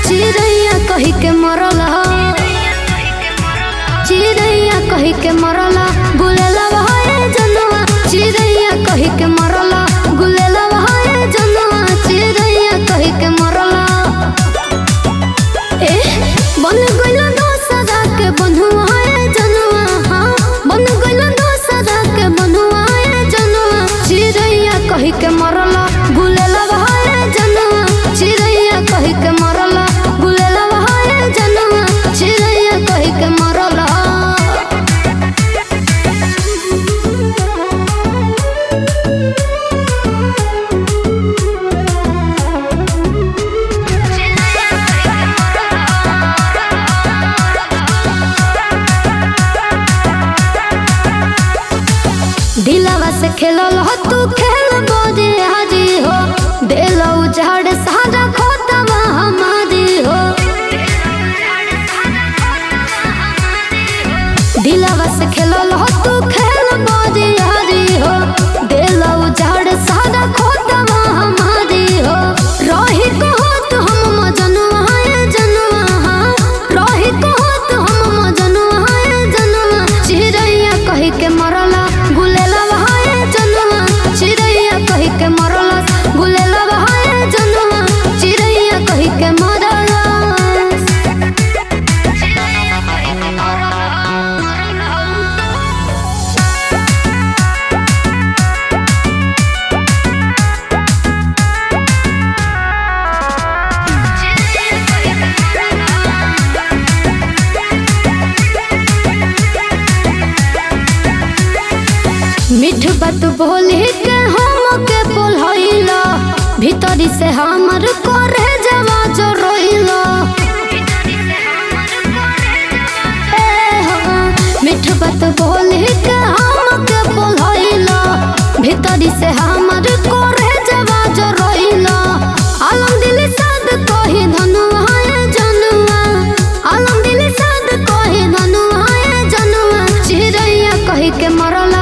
चिड़ैया कही के मरल चिड़ैया कही के मरल गुलेला बहाए जनुआ चिड़ैया कही के मरल गुलेला बहाए जनुआ चिड़ैया कही के मरल बन गइल दो सदा के बंधुआ जनुआ हाँ बन गइल दो सदा के बंधुआ जनुआ चिड़ैया कही के मरल गुलेला बहाए जनुआ चिड़ैया कही के मरल गुलेला बहाए जनुआ चिड़ैया कही के मरल दिलवा से खेलल हो तू खेल बोझे हाजी हो दिलो उजाड़ सारा खोतवा हमारी हो दिलवा से खेलल हो तू खेल बोझे हाजी हो दिलो उजाड़ सारा खोतवा हमारी हो रही कहो तो हम मजनुआ है जनुआ हाँ रही कहो तो हम मजनुआ है जनुआ चिड़ैया कही के मरला गुलेला बहाए जनुआ चिड़ैया कही के मरला गुलेला बहाए जनुआ चिड़ैया कही के मरला मिठ बात बोली के हम के बोलैला भीतरी से हमर करे जवा जो रोइला मिठ बात बोली के हम के बोलैला भीतरी से हमर करे जवा जो रोइला आलम दिल साद कही धनुआ जनुआ आलम दिल साद कही धनुआ जनुआ चिड़ैया कही के मरला